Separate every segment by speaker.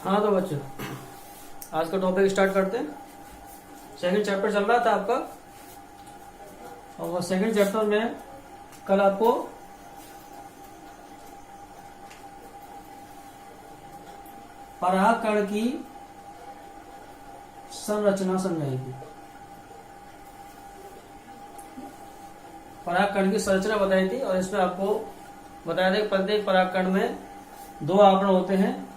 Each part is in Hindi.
Speaker 1: हाँ तो बच्चों, आज का टॉपिक स्टार्ट करते हैं। सेकंड चैप्टर चल रहा था आपका, और सेकंड चैप्टर में कल आपको परागकण की संरचना समझाई थी। परागकण की संरचना बताई थी, और इसमें आपको बताया था कि प्रत्येक परागकण में दो आवरण होते हैं,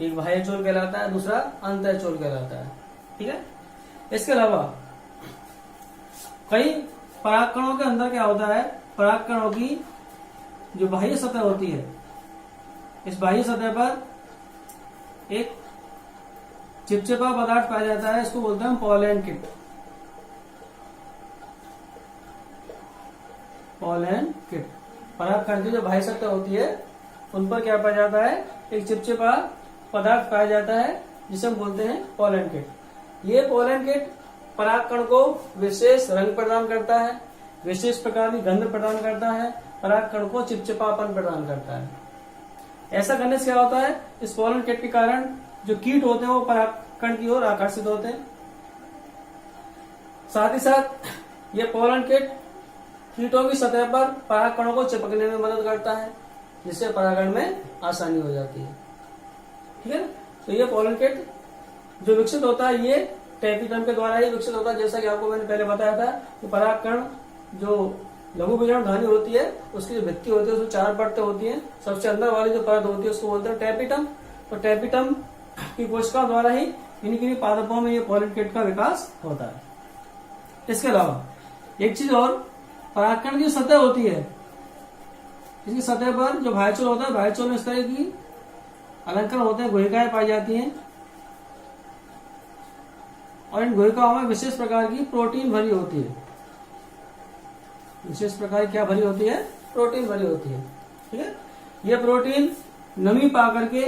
Speaker 1: एक बाह्य चोल कहलाता है, दूसरा अंतः चोल कहलाता है। ठीक है। इसके अलावा कई परागकणों के अंदर क्या होता है, परागकणों की जो बाह्य सतह होती है, इस बाह्य सतह पर एक चिपचिपा पदार्थ पाया जाता है, इसको बोलते हैं पॉलन किट। पॉलन किट परागकण की जो बाह्य सतह होती है उन पर क्या पाया जाता है, एक चिपचिपा पदार्थ पाया जाता है जिसे हम बोलते हैं पॉलन किट। ये पॉलन किट परागकण को विशेष रंग प्रदान करता है, विशेष प्रकार की गंध प्रदान करता है, परागकण को चिपचिपापन प्रदान करता है। ऐसा करने से क्या होता है, इस पॉलन किट के कारण जो कीट होते हैं वो परागकण की ओर आकर्षित होते हैं। साथ ही साथ ये पॉलन किट कीटों की सतह पर परागकणों को चिपकने में मदद करता है, जिससे परागण में आसानी हो जाती है। ठीक है ना। तो ये पॉलन किट जो विकसित होता है, ये टेपिटम के द्वारा ही विकसित होता है। जैसा कि आपको मैंने पहले बताया था कि परागकण जो लघु बीजाणु धानी होती है, उसकी जो भित्ति होती है उसमें 4 परतें होती हैं। सबसे अंदर वाली जो परत होती है उसको बोलते हैं टेपिटम। तो टेपिटम की कोशिकाओं द्वारा ही किन्हीं पादपों में ये पॉलन किट का विकास होता है। इसके अलावा एक चीज और, परागकण की सतह होती है, इसकी सतह पर जो बाह्य चोल होता है, बाह्य चोल में इस तरह की अलंकरण होते हैं, गुहिकाएं पाई जाती हैं, और इन गुहिकाओं में विशेष प्रकार की प्रोटीन भरी होती है। विशेष प्रकार की क्या भरी होती है, प्रोटीन भरी होती है। ठीक है। यह प्रोटीन नमी पा करके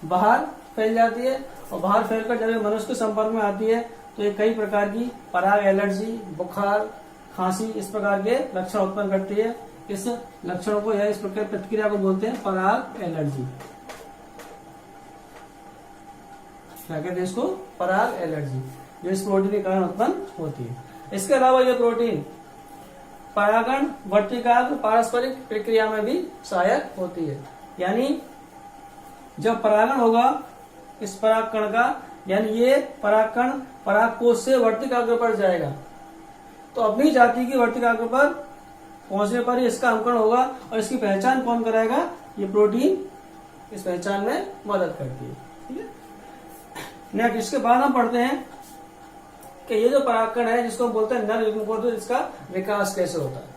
Speaker 1: बाहर फैल जाती है, और बाहर फैलकर जब मनुष्य के संपर्क में आती है तो ये कई प्रकार की पराग एलर्जी, बुखार, खांसी, इस प्रकार के लक्षण उत्पन्न करती है। इस लक्षणों को या इस प्रकार प्रतिक्रिया को बोलते हैं पराग एलर्जी। क्या कहते हैं इसको, पराग एलर्जी, जो इस प्रोटीन के कारण उत्पन्न होती है। इसके अलावा यह प्रोटीन परागण वर्तिकाग्र पारस्परिक प्रक्रिया में भी सहायक होती है। यानी जब परागण होगा इस परागकण का, यानी ये परागकण परागकोश से वर्तिकाग्र पर जाएगा, तो अपनी जाति की वर्तिकाग्र पर पहुंचने पर ही इसका अंकुरण होगा, और इसकी पहचान कौन कराएगा, ये प्रोटीन इस पहचान में मदद करती है। ठीक है। नेक्स्ट इसके बाद हम पढ़ते हैं कि ये जो परागकण है जिसको हम बोलते हैं नर युग्मकोद्भूत, इसका विकास कैसे होता है।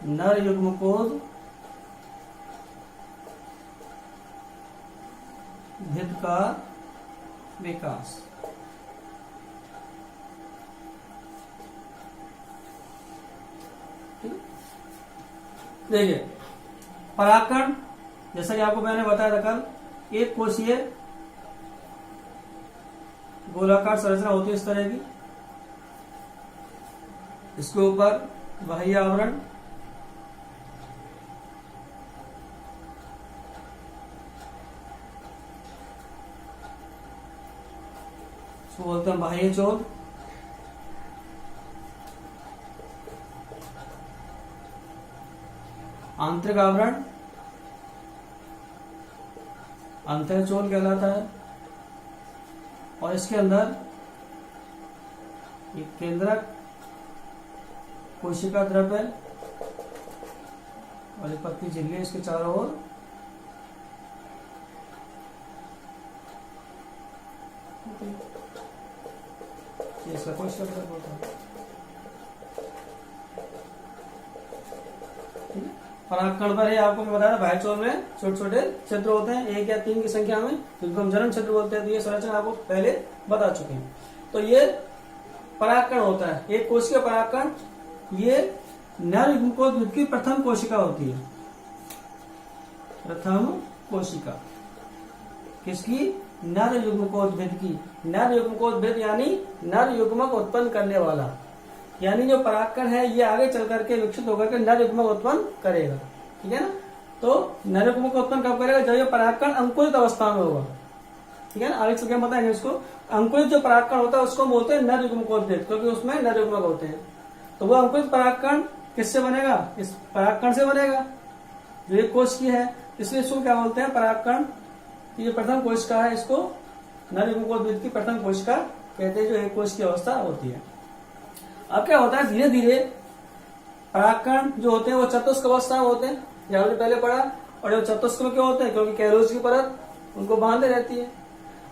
Speaker 1: नर युग्मकोद्भूत का विकास। देखिए, परागकण जैसा कि आपको मैंने बताया था कल, एक कोशीय गोलाकार संरचना होती है इस तरह की। इसके ऊपर बाह्य आवरण, इसको बोलते हैं बाह्य चोल, आंतरिक आवरण अंतःचोल कहलाता है, और इसके अंदर एक केंद्रक कोशिका द्रव्य और एक पतली झिल्ली इसके चारों ओर। इसका कोशिका द्रव्य होता है। परागकण पर है, आपको मैं बताया था बाह्य चोल में छोटे छोटे छिद्र होते हैं, 1 या 3 की संख्या में, जिनको हम जनन छिद्र बोलते हैं। तो ये संरचना आपको पहले बता चुके हैं। तो ये परागकण होता है, एक कोशिका परागकण, ये नर युग्मकोद्भूत की प्रथम कोशिका होती है। प्रथम कोशिका किसकी? नर युग्मकोद्भिद की। नर युग्मकोद्भिद यानी नर युग्मक उत्पन्न करने वाला, यानी जो परागकण है ये आगे चल करके विकसित होकर के नर युग्मक उत्पन्न करेगा। ठीक है ना। तो नर युग्मक उत्पन्न कब करेगा? जब ये परागकण अंकुरित अवस्था में होगा। ठीक है ना। आगे चल के बताएंगे इसको। अंकुरित जो परागकण होता है उसको बोलते हैं नर युग्मकोद्भिद, क्योंकि उसमें नर युग्मक होते हैं। तो वो अंकुरित परागकण किससे बनेगा? इस परागकण से बनेगा जो एक कोशिकी है, इसलिए इसको क्या बोलते हैं? परागकण की जो प्रथम कोशिका है इसको नर युग्मकोद्भिद की प्रथम कोशिका कहते हैं, जो एक कोश की अवस्था होती है। अब क्या होता है, धीरे धीरे परागकण जो होते हैं वो चतुष्क अवस्था में होते हैं, जो हमने पहले पढ़ा। और जो चतुष्क में क्यों होते हैं? क्योंकि कैलोज की परत उनको बांधे रहती है,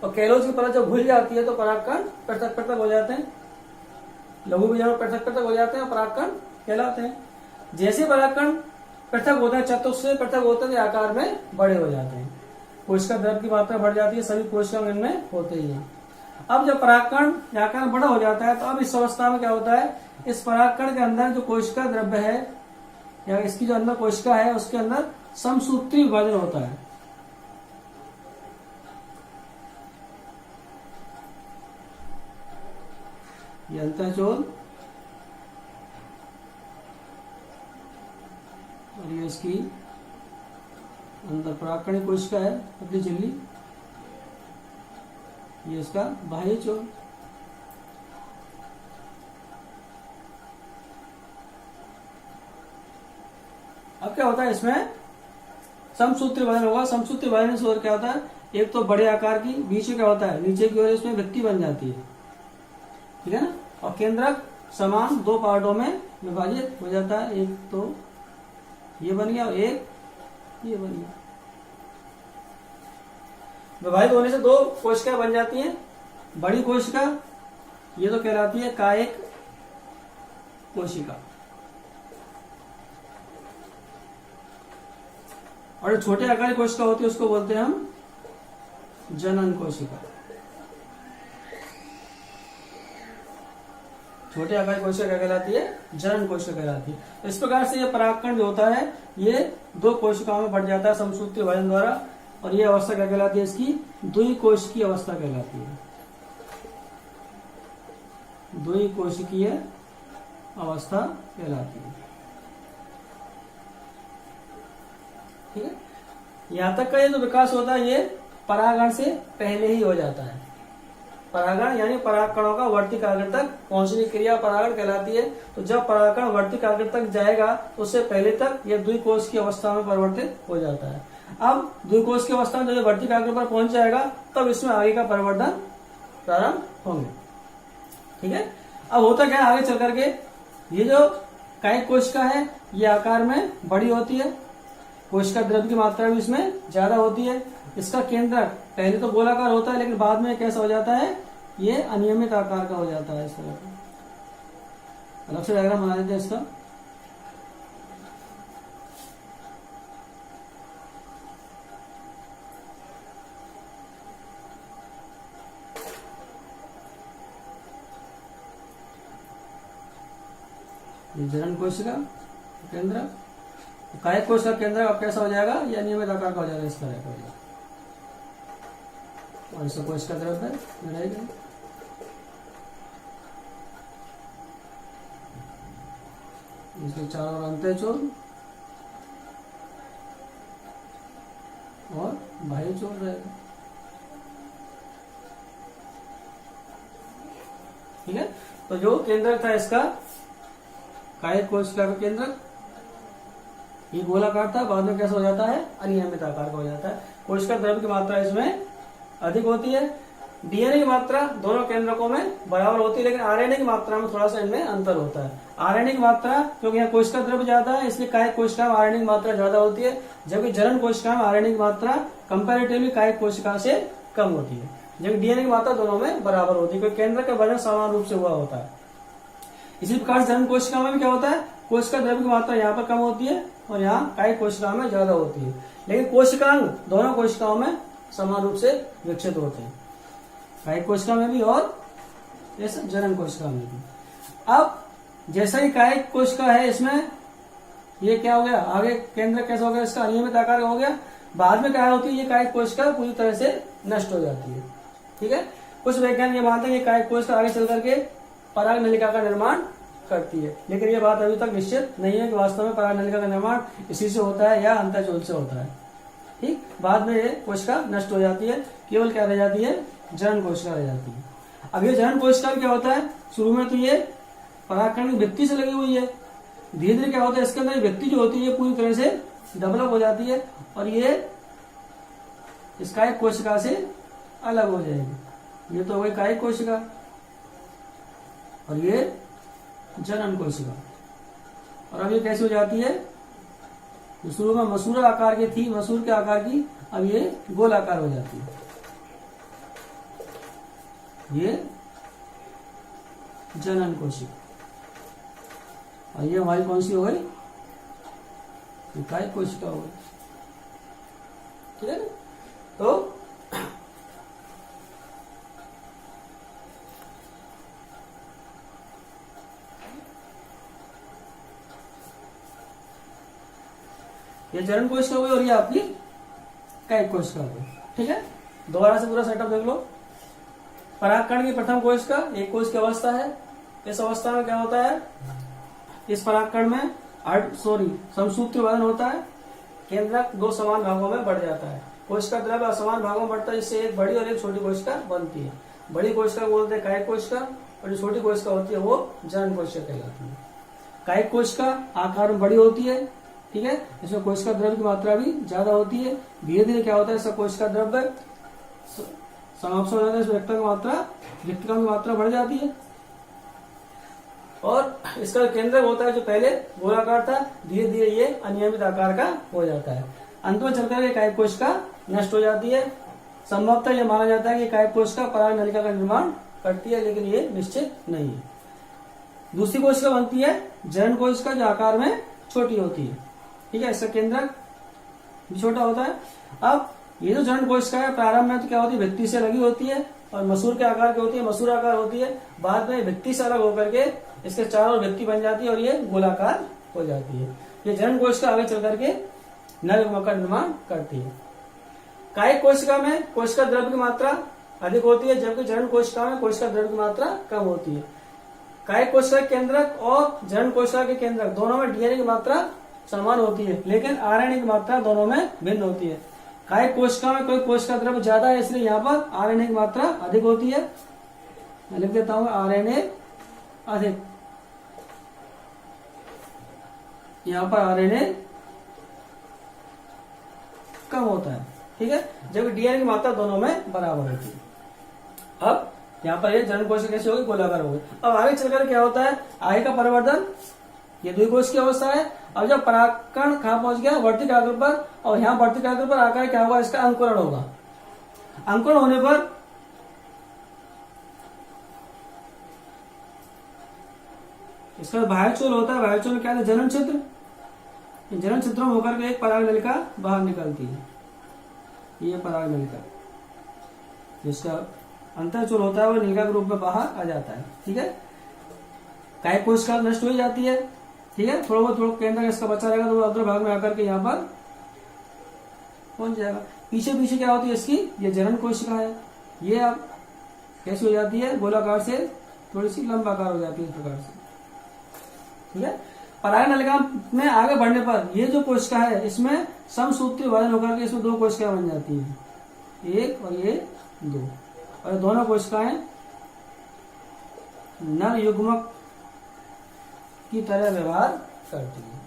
Speaker 1: और कैलोज की परत जब घुल जाती है तो परागकण पृथक पृथक हो जाते हैं, लघु बीजाणु पृथक पृथक हो जाते हैं, परागकण कहलाते हैं। जैसे परागकण पृथक होते हैं, चतुष्क से पृथक होते हैं, आकार में बड़े हो जाते हैं, कोशिका द्रव्य की मात्रा बढ़ जाती है, सभी कोशिका इनमें होते ही है। अब जब परागकण आकार बड़ा हो जाता है तो अब इस अवस्था में क्या होता है, इस परागकण के अंदर जो कोशिका द्रव्य है या इसकी जो अंदर कोशिका है उसके अंदर समसूत्री विभाजन होता है। ये अंतःचोल और ये इसकी अंदर परागकण कोशिका है पतली झिल्ली, ये इसका बाह्य चोल। अब क्या होता है, इसमें समसूत्री विभाजन होगा। समसूत्री विभाजन से और क्या होता है, एक तो बड़े आकार की, बीच में क्या होता है, नीचे की ओर इसमें वृत्ति बन जाती है। ठीक है ना। और केंद्रक समान दो पार्टों में विभाजित हो जाता है, एक तो ये बन गया और एक ये बन गया। विभाजित होने से दो कोशिकाएं बन जाती हैं। बड़ी कोशिका ये तो कहलाती है कायिक कोशिका, और जो छोटे आकार की कोशिका होती है उसको बोलते हैं हम जनन कोशिका। छोटे आकार की कोशिका क्या कहलाती है? जनन कोशिका कहलाती है। तो इस प्रकार से ये परागकण जो होता है ये दो कोशिकाओं में बढ़ जाता है समसूत्री विभाजन द्वारा, और ये अवस्था क्या कहलाती है? इसकी द्विकोशिकीय अवस्था कहलाती है। द्विकोशिकीय अवस्था कहलाती है। ठीक है। यहां तक का ये जो विकास होता है ये परागण से पहले ही हो जाता है। परागण यानी परागकणों का वर्तिकाग्र तक पहुंचने की क्रिया परागण कहलाती है। तो जब परागकण वर्तिकाग्र तक जाएगा तो उससे पहले तक यह द्विकोश की अवस्था में परिवर्तित हो जाता है। अब द्विकोश की अवस्था में जब वर्तिकाग्र पर पहुंच जाएगा तब इसमें आगे का परिवर्तन प्रारंभ होंगे। ठीक है। अब होता क्या है, आगे चल करके ये जो कायिक कोशिका है ये आकार में बड़ी होती है, कोशिका द्रव्य की मात्रा भी इसमें ज्यादा होती है। इसका केंद्रक पहले तो गोलाकार होता है, लेकिन बाद में कैसा हो जाता है, ये अनियमित आकार का हो जाता है। इस तरह का अलग से डायग्राम बना देते हैं इसका। ये जनन कोशिका केंद्र, कायिक कोशिका केंद्र अब कैसा हो जाएगा, ये अनियमित आकार का हो जाएगा, इस तरह का हो जाएगा। और इसका कोशिका द्रव्य रहेगा। इसके चारों ओर अंतःचोल और बाह्य चोल रहेगा। ठीक है। तो जो केंद्र था इसका कायिक कोशिका का केंद्र ये गोलाकार था, बाद में कैसा हो जाता है, अनियमित आकार का हो जाता है। कोशिका द्रव्य की मात्रा इसमें अधिक होती है। डीएनए की मात्रा दोनों केंद्रकों में बराबर होती है, लेकिन आरएनए की मात्रा में थोड़ा सा इनमें अंतर होता है। आरएनए की मात्रा, क्योंकि यहाँ कोशिका द्रव्य ज्यादा है इसलिए कायिक कोशिका में आरएनए की मात्रा ज्यादा होती है, जबकि जनन कोशिका में आरएनए की मात्रा कंपैरेटिवली कायिक कोशिका से कम होती है। जबकि डीएनए की मात्रा दोनों में बराबर होती है, क्योंकि केंद्र का वजन समान रूप से हुआ होता है। इसी प्रकार जनन कोशिका में भी क्या होता है, कोशिका द्रव्य की मात्रा यहाँ पर कम होती है और यहाँ कायिक कोशिका में ज्यादा होती है, लेकिन कोशिकांग दोनों कोशिकाओं में समान रूप से विकसित होते हैं, कायिक कोशिका में भी और इस जनन कोशिका में भी। अब जैसा ही कायिक कोशिका है इसमें ये क्या हो गया, आगे केंद्र कैसा हो गया, इसका अनियमित आकार हो गया। बाद में क्या होती है, ये कायिक कोशिका पूरी तरह से नष्ट हो जाती है। ठीक है, कुछ वैज्ञानिक ये मानते हैं कि कायिक कोशिका आगे चल करके पराग नलिका का निर्माण करती है, लेकिन ये बात अभी तक निश्चित नहीं है कि वास्तव में पराग नलिका का निर्माण इसी से होता है या अंतःचूल से होता है। ठीक, बाद में ये कोशिका नष्ट हो जाती है, केवल क्या रह जाती है, जनन कोशिका रह जाती है। अब ये जनन कोशिका क्या होता है, शुरू में तो ये परागकण की भित्ति से लगी हुई है, धीरे धीरे क्या होता है, इसके अंदर भित्ति जो होती है पूरी तरह से डेवलप हो जाती है और ये इस कायिक कोशिका से अलग हो जाएगी। ये तो हो गई कायिक कोशिका और ये जनन कोशिका। और अब ये कैसे हो जाती है, शुरू में मसूर आकार की थी, मसूर के आकार की, अब ये गोल आकार हो जाती है। ये जनन कोशिका और ये हमारी कौन सी हो गई, कायिक कोशिका हो गई। ठीक है ना, तो ये जनन कोशिका हुई और ये आपकी कायिक कोशिका हुई। ठीक है, दोबारा से पूरा सेटअप देख लो। परागकण की प्रथम कोशिका एक कोश की अवस्था है। इस अवस्था में क्या होता है, इस परागकण में समसूत्री विभाजन होता है, केंद्रक दो समान भागों में बढ़ जाता है। कोशिका द्रव्य असमान भागों में बढ़ता है, जिससे एक बड़ी और एक छोटी कोशिका बनती है। बड़ी कोशिका को बोलते हैं कायिक कोशिका और जो छोटी कोशिका होती है वो जनन कोशिका कहलाती है। कायिक कोशिका आकार में बड़ी होती है, ठीक है, इसमें कोशिका द्रव्य की मात्रा भी ज्यादा होती है। धीरे धीरे क्या होता है, सब कोशिका द्रव्य समाप्त हो जाता है, इसमें रिक्तिका की मात्रा बढ़ जाती है और इसका केंद्र होता है जो पहले गोलाकार था, धीरे धीरे ये अनियमित आकार का हो जाता है। अंत में चलकर ये कायिक कोशिका नष्ट हो जाती है। संभवतः यह माना जाता है कि कायिक कोशिका पराग नलिका का निर्माण करती है, लेकिन ये निश्चित नहीं है। दूसरी कोशिका बनती है जनन कोशिका, जो आकार में छोटी होती है। ठीक है, इसका केंद्रक भी छोटा होता है। अब ये जो जनन कोशिका है, प्रारंभ में तो क्या होती है, भित्ति से लगी होती है और मसूर के आकार की होती है, मसूर आकार होती है। बाद में भित्ति से अलग होकर के इसके चारों ओर भित्ति बन जाती है और ये गोलाकार हो जाती है। ये जनन कोशिका आगे चल करके नर युग्मक का निर्माण करती है। कायिक कोशिका में कोशिका द्रव्य की मात्रा अधिक होती है, जबकि जनन कोशिका में कोशिका द्रव्य की मात्रा कम होती है। कायिक कोशिका के केंद्रक और जनन कोशिका के केंद्रक दोनों में डीएनए की मात्रा समान होती है, लेकिन आरएनए की मात्रा दोनों में भिन्न होती है। कायिक कोशिका में कोई कोशिका द्रव्य ज्यादा है, इसलिए यहाँ पर आरएनए की मात्रा अधिक होती है। मैं लिख देता हूं आरएनए अधिक, यहाँ पर आरएनए कम होता है। ठीक है, जबकि डीएनए की मात्रा दोनों में बराबर होती है। अब यहाँ पर ये जनन कोशिका कैसे होगी, गोलाकार होगी। अब आगे चलकर क्या होता है, आगे का परिवर्तन, ये द्विकोश की अवस्था है। अब जब परागकण कहाँ पहुंच गया, वर्तिक आकृति पर, और यहाँ वर्तिक आकृति पर आकर क्या होगा, इसका अंकुरण होगा। अंकुरण होने पर इसका बाह्यचूल होता है। बाह्यचूल में क्या है, जनन छिद्र। जनन छिद्रों में होकर के एक पराग नलिका बाहर निकलती है, ये पराग नलिका। जिसका अंतःचूल होता है वो नलिका के रूप में बाहर आ जाता है। ठीक है, कायिक कोशिका नष्ट हो जाती है। ठीक है, थोड़ा केंद्र इसका बचा रहेगा, तो अग्र भाग में आकर के यहाँ पर पहुंच जाएगा। पीछे पीछे क्या होती है इसकी, ये जनन कोशिका है। ये अब कैसी हो जाती है, गोलाकार से थोड़ी सी लंबाकार हो जाती है, इस प्रकार से। ठीक है, पराग नलिका में आगे बढ़ने पर ये जो कोशिका है, इसमें समसूत्री विभाजन होकर के इसमें दो कोशिकाएं बन जाती हैं, एक और ये दो, और ये दोनों कोशिकाएं नर युग्मक की तरह व्यवहार करती है।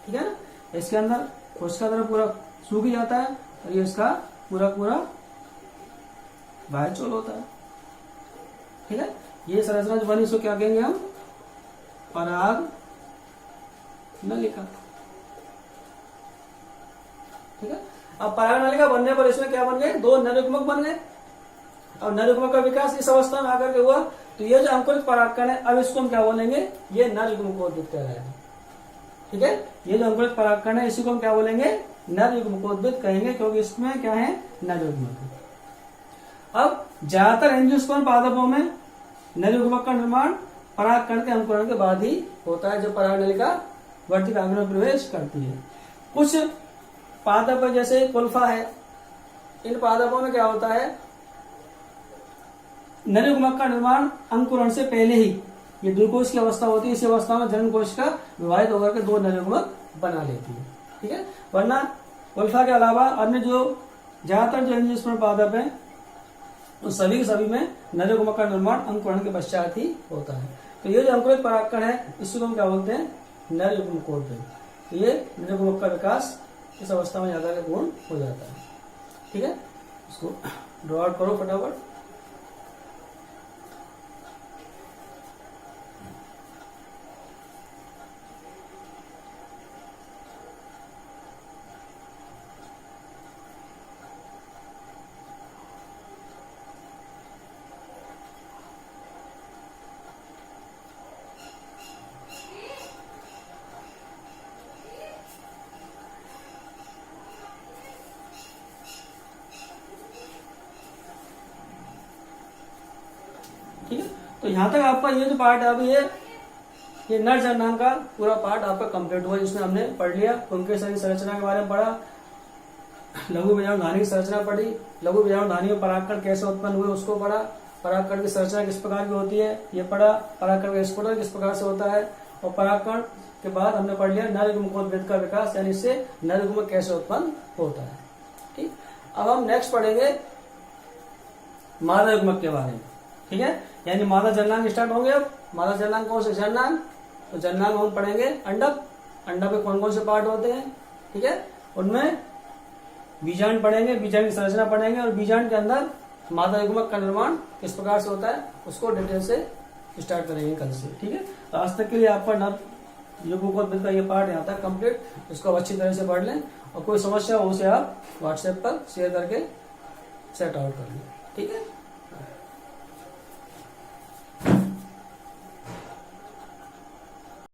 Speaker 1: ठीक है ना, इसके अंदर कोशिका द्रव्य पूरा सूख जाता है और ये इसका पूरा बाह्यचूल होता है। ठीक है, ये संरचना जो बनी इसको क्या कहेंगे हम, पराग नलिका। ठीक है, अब पराग नलिका बनने पर इसमें क्या बन गए, दो नर युग्मक बन गए। और नर युग्मक का विकास इस अवस्था में आकर के हुआ, तो ये जो अंकुरित परागकण है, अब इसको हम क्या बोलेंगे, ये नर युग्मकोद्भिद कहलाएगा। ठीक है, ये जो अंकुरित परागकण है, इसी को हम क्या बोलेंगे, नर युग्मकोद्भिद कहेंगे, क्योंकि इसमें क्या है, नर युग्मक। अब ज्यादातर एंजियोस्पर्म पादपों में नर युग्मक का निर्माण परागकण के अंकुरण के बाद ही होता है, जब पराग नलिका वर्तिक आंगन में प्रवेश करती है। कुछ पादप जैसे कोल्फा है, इन पादपों में क्या होता है, नरयुग्मक का निर्माण अंकुरण से पहले ही, ये द्विकोश की अवस्था होती है, इसी अवस्था में जनन कोश का विभाजित होकर के 2 नरयुग्मक बना लेती है। ठीक है, वरना कोल्फा के अलावा अन्य जो ज्यादातर जो एंजियोस्पर्म पादप है तो सभी में नरयुग्मक का निर्माण अंकुरण के पश्चात ही होता है। तो ये जो अंकुरित परागकण है इसको हम क्या बोलते हैं, नरयुग्मक बोलते हैं। तो ये नरयुग्मक का विकास इस अवस्था में ज्यादा पूर्ण हो जाता है। ठीक है, इसको ड्रॉ आउट करो फटाफट। ठीक है, तो यहाँ तक आपका ये जो पार्ट है अभी ये नर जननांग का पूरा पार्ट आपका कंप्लीट हुआ, जिसमें हमने पढ़ लिया उनके शरीर संरचना के बारे में पढ़ा, लघु बीजाणु धानी की संरचना पढ़ी, लघु बीजाणु धानी में परागकण कैसे उत्पन्न हुए उसको पढ़ा, परागकण की संरचना किस प्रकार की होती है ये पढ़ा, परागकण का स्फुटन किस प्रकार से होता है, और परागकण के बाद हमने पढ़ लिया नरयुग्मकोद्भिद का विकास, यानी इससे नरयुग्मक कैसे उत्पन्न होता है। ठीक, अब हम नेक्स्ट पढ़ेंगे मादा युग्मक के बारे में। ठीक है, यानी मादा जननांग स्टार्ट होंगे। अब मादा जननांग कौन से जननांग, तो जननांग हम पढ़ेंगे अंडक, अंडक में कौन कौन से पार्ट होते हैं। ठीक है, उनमें बीजांड पढ़ेंगे, बीजांड की संरचना पढ़ेंगे, और बीजांड के अंदर मादा युग्मक का निर्माण किस प्रकार से होता है उसको डिटेल से स्टार्ट करेंगे कल से। ठीक है, तो आज तक के लिए आपका नर युग्मकोद्भिद का ये पार्ट यहाँ तक कंप्लीट, इसको अच्छी तरह से पढ़ लें, और कोई समस्या हो उसे आप व्हाट्सएप पर शेयर करके सेट आउट कर लें। ठीक है।